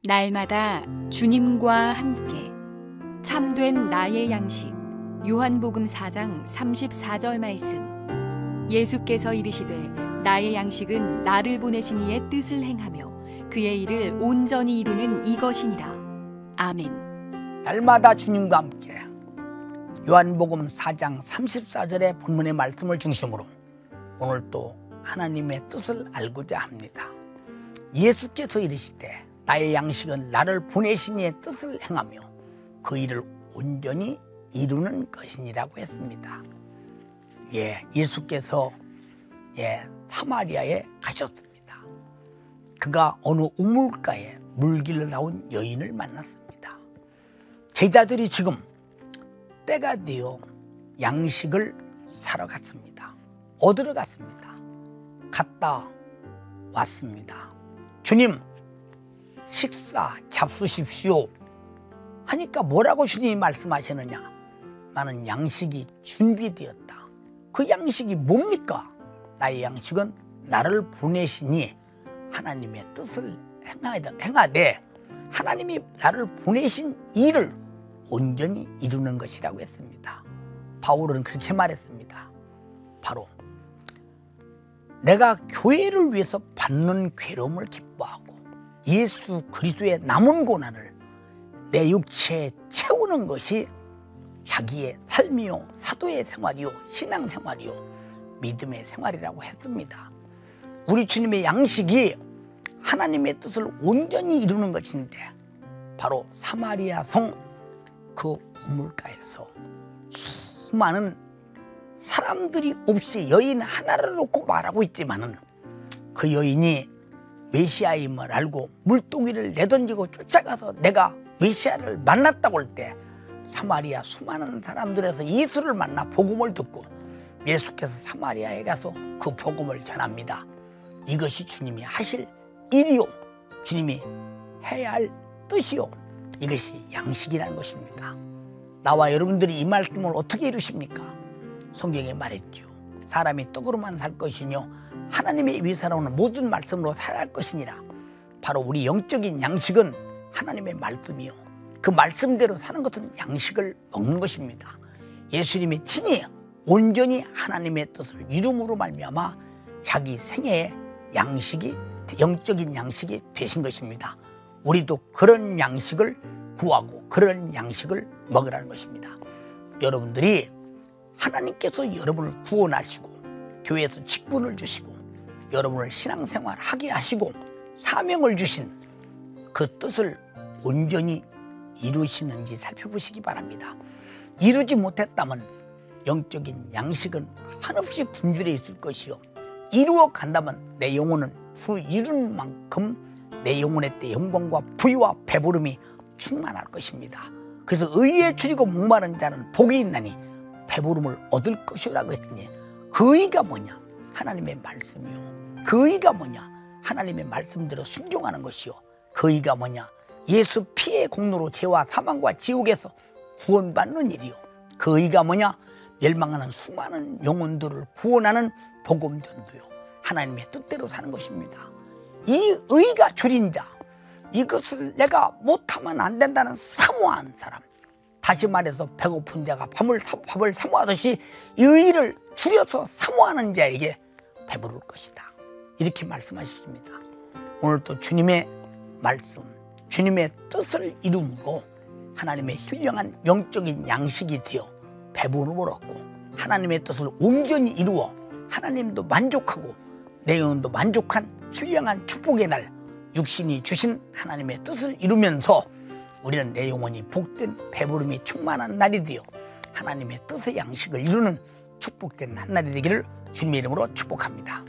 날마다 주님과 함께 참된 나의 양식. 요한복음 4장 34절 말씀. 예수께서 이르시되 나의 양식은 나를 보내신 이의 뜻을 행하며 그의 일을 온전히 이루는 이것이니라. 아멘. 날마다 주님과 함께 요한복음 4장 34절의 본문의 말씀을 중심으로 오늘 또 하나님의 뜻을 알고자 합니다. 예수께서 이르시되 나의 양식은 나를 보내신 이의 뜻을 행하며 그 일을 온전히 이루는 것이니라고 했습니다. 예수께서 사마리아에 가셨습니다. 그가 어느 우물가에 물길로 나온 여인을 만났습니다. 제자들이 지금 때가 되어 양식을 사러 갔습니다. 얻으러 갔습니다. 갔다 왔습니다. 주님, 식사 잡수십시오 하니까 뭐라고 주님이 말씀하시느냐? 나는 양식이 준비되었다. 그 양식이 뭡니까? 나의 양식은 나를 보내시니 하나님의 뜻을 행하되 하나님이 나를 보내신 일을 온전히 이루는 것이라고 했습니다. 바울은 그렇게 말했습니다. 바로 내가 교회를 위해서 받는 괴로움을 기뻐하고 예수 그리스도의 남은 고난을 내 육체에 채우는 것이 자기의 삶이요, 사도의 생활이요, 신앙생활이요, 믿음의 생활이라고 했습니다. 우리 주님의 양식이 하나님의 뜻을 온전히 이루는 것인데 바로 사마리아 성 그 우물가에서 수많은 사람들이 없이 여인 하나를 놓고 말하고 있지만은 그 여인이 메시아임을 알고 물동이를 내던지고 쫓아가서 내가 메시아를 만났다고 할 때 사마리아 수많은 사람들에서 예수를 만나 복음을 듣고 예수께서 사마리아에 가서 그 복음을 전합니다. 이것이 주님이 하실 일이요, 주님이 해야 할 뜻이요, 이것이 양식이라는 것입니다. 나와 여러분들이 이 말씀을 어떻게 이루십니까? 성경에 말했죠. 사람이 떡으로만 살 것이뇨 하나님의 입이 살아오는 모든 말씀으로 살아갈 것이니라. 바로 우리 영적인 양식은 하나님의 말씀이요, 그 말씀대로 사는 것은 양식을 먹는 것입니다. 예수님이 친히 온전히 하나님의 뜻을 이름으로 말미암아 자기 생애의 양식이, 영적인 양식이 되신 것입니다. 우리도 그런 양식을 구하고 그런 양식을 먹으라는 것입니다. 여러분들이 하나님께서 여러분을 구원하시고 교회에서 직분을 주시고 여러분을 신앙생활 하게 하시고 사명을 주신 그 뜻을 온전히 이루시는지 살펴보시기 바랍니다. 이루지 못했다면 영적인 양식은 한없이 굶주려 있을 것이요, 이루어 간다면 내 영혼은 그 이루는 만큼 내 영혼의 때 영광과 부유와 배부름이 충만할 것입니다. 그래서 의에 줄이고 목마른 자는 복이 있나니 배부름을 얻을 것이라고 했으니 그 의가 뭐냐? 하나님의 말씀이요. 그 의가 뭐냐? 하나님의 말씀대로 순종하는 것이요. 그 의가 뭐냐? 예수 피의 공로로 죄와 사망과 지옥에서 구원받는 일이요. 그 의가 뭐냐? 멸망하는 수많은 영혼들을 구원하는 복음 전도요. 하나님의 뜻대로 사는 것입니다. 이 의가 줄인 자, 이것을 내가 못하면 안 된다는 사모한 사람, 다시 말해서 배고픈 자가 밥을 사모하듯이 이 의를 줄여서 사모하는 자에게 배부를 것이다, 이렇게 말씀하셨습니다. 오늘 또 주님의 말씀, 주님의 뜻을 이룸으로 하나님의 신령한 영적인 양식이 되어 배부름을 얻고 하나님의 뜻을 온전히 이루어 하나님도 만족하고 내 영혼도 만족한 신령한 축복의 날, 육신이 주신 하나님의 뜻을 이루면서 우리는 내 영혼이 복된 배부름이 충만한 날이 되어 하나님의 뜻의 양식을 이루는 축복된 한 날이 되기를 주님의 이름으로 축복합니다.